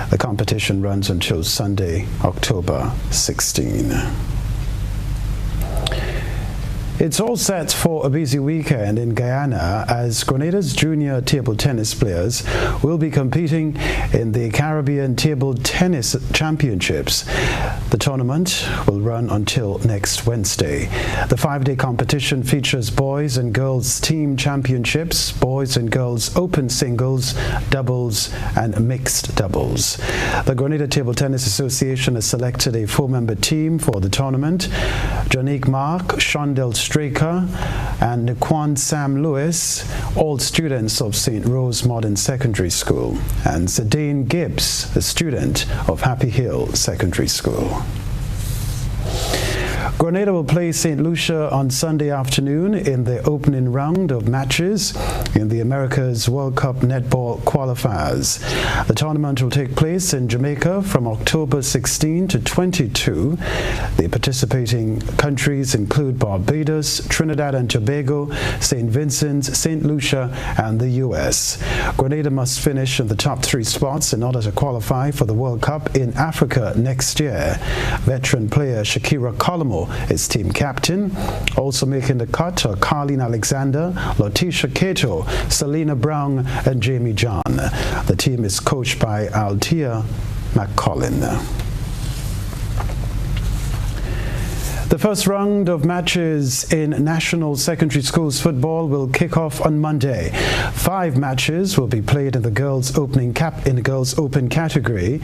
The competition runs until Sunday, October 16. It's all set for a busy weekend in Guyana as Grenada's junior table tennis players will be competing in the Caribbean Table Tennis Championships. The tournament will run until next Wednesday. The 5-day competition features boys and girls team championships, boys and girls open singles, doubles, and mixed doubles. The Grenada Table Tennis Association has selected a 4-member team for the tournament. Janique Mark, Shondell Straker, and Nikwan Sam Lewis, all students of St. Rose Modern Secondary School, and Zidane Gibbs, a student of Happy Hill Secondary School. Grenada will play St. Lucia on Sunday afternoon in the opening round of matches in the America's World Cup Netball Qualifiers. The tournament will take place in Jamaica from October 16 to 22. The participating countries include Barbados, Trinidad and Tobago, St. Vincent, St. Lucia, and the U.S. Grenada must finish in the top 3 spots in order to qualify for the World Cup in Africa next year. Veteran player Shakira Colomo is team captain. Also making the cut are Carleen Alexander, Letitia Cato, Selena Brown, and Jamie John. The team is coached by Althea McCollin. The first round of matches in National Secondary Schools football will kick off on Monday. 5 matches will be played in the girls' open category.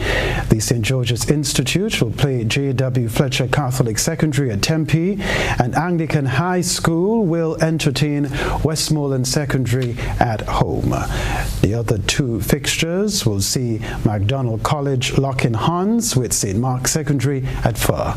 The St. George's Institute will play J.W. Fletcher Catholic Secondary at Tempe, and Anglican High School will entertain Westmoreland Secondary at home. The other 2 fixtures will see MacDonald College lock in horns with St. Mark's Secondary at Fur.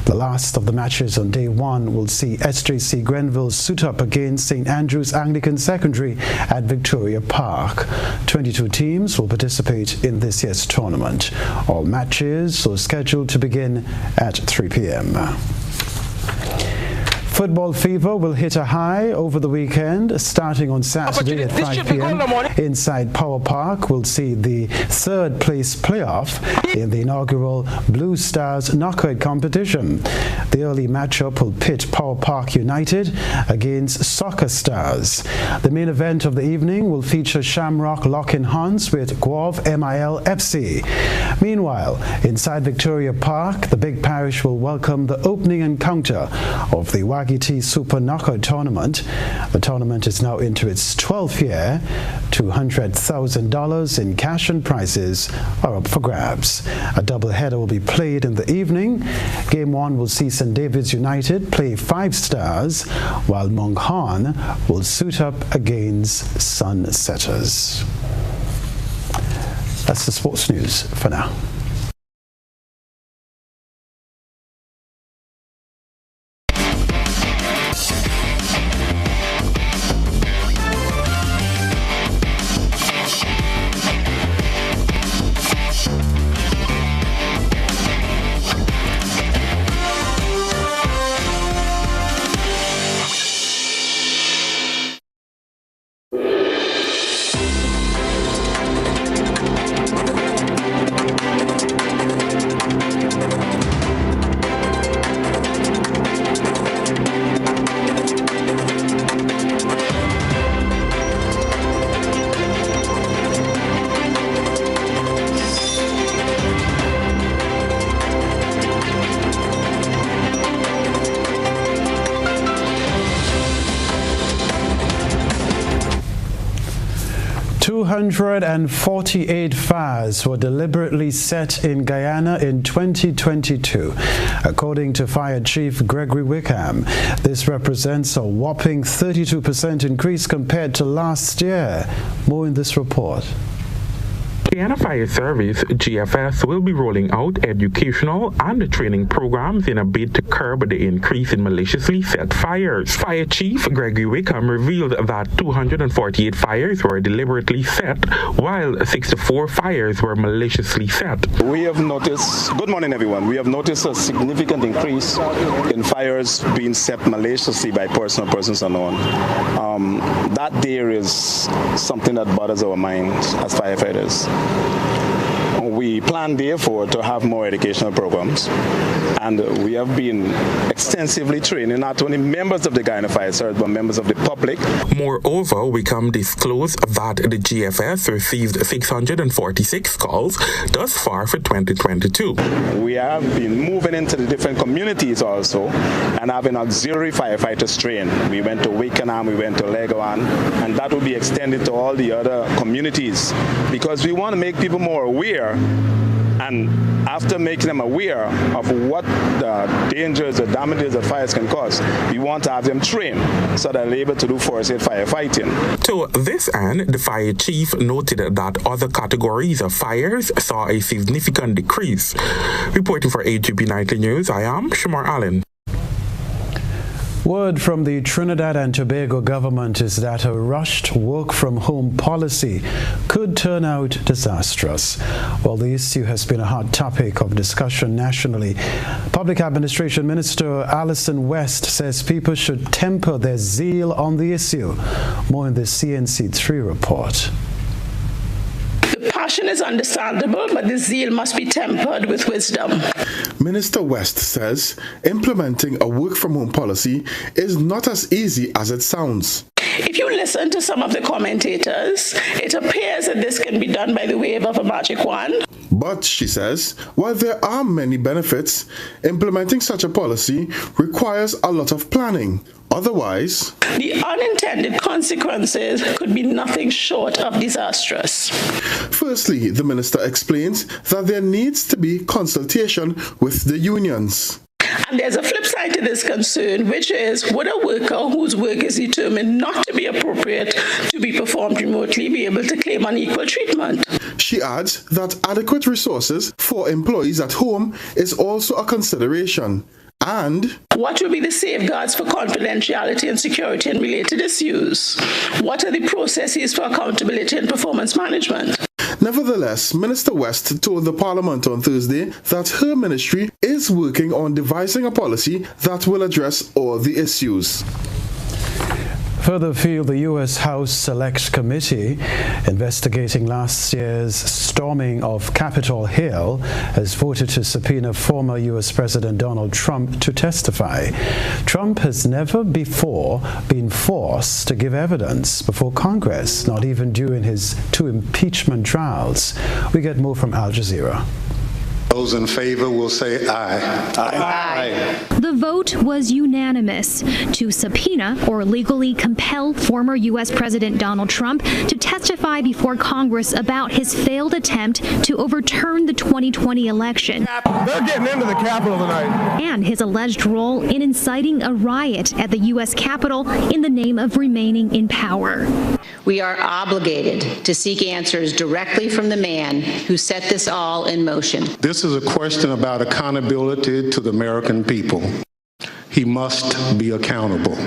The last of the matches on day 1 will see SJC Grenville suit up against St. Andrew's Anglican Secondary at Victoria Park. 22 teams will participate in this year's tournament. All matches are scheduled to begin at 3 p.m. Football fever will hit a high over the weekend, starting on Saturday at 5 p.m. Inside Power Park, we'll see the 3rd place playoff in the inaugural Blue Stars knockout competition. The early matchup will pit Power Park United against Soccer Stars. The main event of the evening will feature Shamrock lock-in horns with Guav MIL FC. Meanwhile, inside Victoria Park, the Big Parish will welcome the opening encounter of the Wagiti Super Knockout Tournament. The tournament is now into its 12th year. $200,000 in cash and prizes are up for grabs. A doubleheader will be played in the evening. Game 1 will see St. David's United play 5 Stars, while Monghorn will suit up against Sunsetters. That's the sports news for now. $248 fires were deliberately set in Guyana in 2022, according to Fire Chief Gregory Wickham. This represents a whopping 32% increase compared to last year. More in this report. Guyana Fire Service, GFS, will be rolling out educational and training programs in a bid to curb the increase in maliciously set fires. Fire Chief Gregory Wickham revealed that 248 fires were deliberately set, while 64 fires were maliciously set. We have noticed, good morning everyone, we have noticed a significant increase in fires being set maliciously by persons unknown. That there is something that bothers our minds as firefighters. We We plan, therefore, to have more educational programs, and we have been extensively training not only members of the Guyana Fire Service, but members of the public. Moreover, Wickham disclosed that the GFS received 646 calls thus far for 2022. We have been moving into the different communities also and having auxiliary firefighters trained. We went to Wickham, we went to Legoan, and that will be extended to all the other communities because we want to make people more aware, and after making them aware of what the dangers, the damages that fires can cause, we want to have them trained so that they're able to do forest aid firefighting. To this end, the fire chief noted that other categories of fires saw a significant decrease. Reporting for AGB Nightly News, I am Shamar Allen. Word from the Trinidad and Tobago government is that a rushed work-from-home policy could turn out disastrous. While the issue has been a hot topic of discussion nationally, Public Administration Minister Alison West says people should temper their zeal on the issue. More in the CNC3 report. The passion is understandable, but the zeal must be tempered with wisdom. Minister West says implementing a work-from-home policy is not as easy as it sounds. If you listen to some of the commentators, it appears that this can be done by the wave of a magic wand. But, she says, while there are many benefits, implementing such a policy requires a lot of planning. Otherwise, the unintended consequences could be nothing short of disastrous. Firstly, the minister explains that there needs to be consultation with the unions. And there's a flip side to this concern, which is, would a worker whose work is determined not to be appropriate to be performed remotely be able to claim unequal treatment? She adds that adequate resources for employees at home is also a consideration. And what will be the safeguards for confidentiality and security in related issues? What are the processes for accountability and performance management? Nevertheless, Minister West told the Parliament on Thursday that her ministry is working on devising a policy that will address all the issues. Further afield, the U.S. House Select Committee investigating last year's storming of Capitol Hill has voted to subpoena former U.S. President Donald Trump to testify. Trump has never before been forced to give evidence before Congress, not even during his 2 impeachment trials. We get more from Al Jazeera. Those in favor will say aye. Aye. The vote was unanimous to subpoena or legally compel former U.S. President Donald Trump to testify before Congress about his failed attempt to overturn the 2020 election. They're getting into the Capitol tonight. And his alleged role in inciting a riot at the U.S. Capitol in the name of remaining in power. We are obligated to seek answers directly from the man who set this all in motion. This is a question about accountability to the American people. He must be accountable.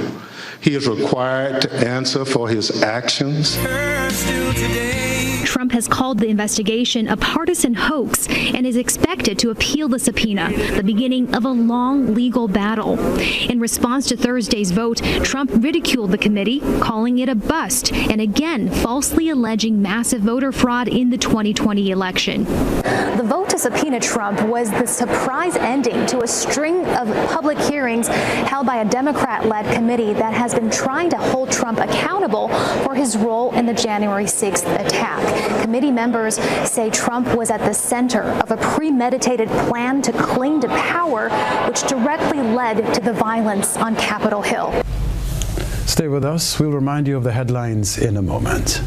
He is required to answer for his actions. Trump has called the investigation a partisan hoax and is expected to appeal the subpoena, the beginning of a long legal battle. In response to Thursday's vote, Trump ridiculed the committee, calling it a bust, and again falsely alleging massive voter fraud in the 2020 election. The vote to subpoena Trump was the surprise ending to a string of public hearings held by a Democrat-led committee that has been trying to hold Trump accountable for his role in the January 6th attack. Committee members say Trump was at the center of a premeditated plan to cling to power, which directly led to the violence on Capitol Hill. Stay with us. We'll remind you of the headlines in a moment.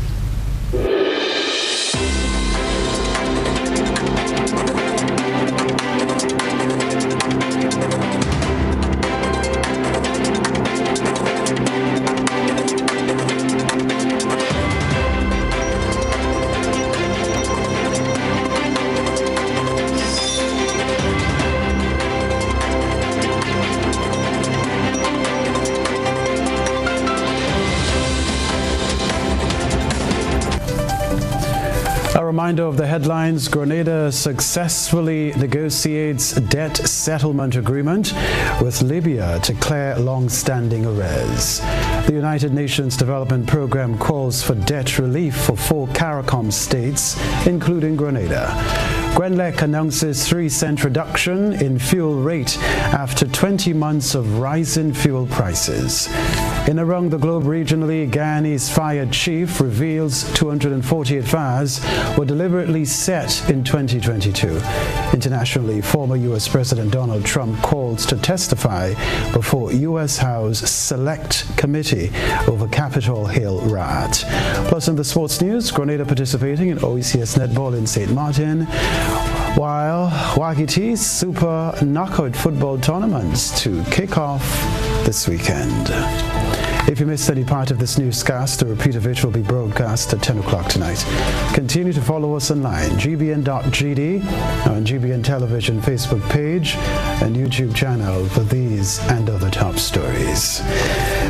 Reminder of the headlines. Grenada successfully negotiates debt settlement agreement with Libya to clear long-standing arrears. The United Nations Development Programme calls for debt relief for 4 CARICOM states, including Grenada. Gwenlec announces 3-cent reduction in fuel rate after 20 months of rising fuel prices. In around the globe regionally, Guyanese's fire chief reveals 248 fires were deliberately set in 2022. Internationally, former U.S. President Donald Trump calls to testify before U.S. House Select Committee over Capitol Hill riot. Plus, in the sports news, Grenada participating in OECS netball in St. Martin, while Wakiti's Super Knockout football tournaments to kick off this weekend. If you missed any part of this newscast, a repeat of which will be broadcast at 10 o'clock tonight. Continue to follow us online, gbn.gd, on GBN Television Facebook page and YouTube channel for these and other top stories.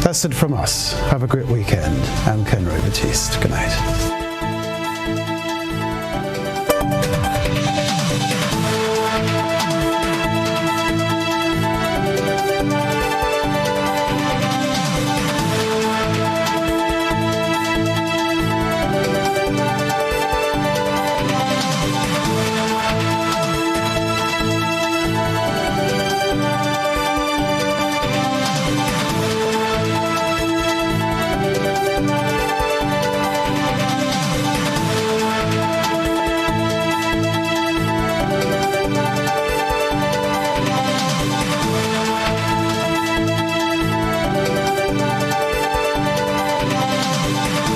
That's it from us. Have a great weekend. I'm Kenroy Baptiste. Good night.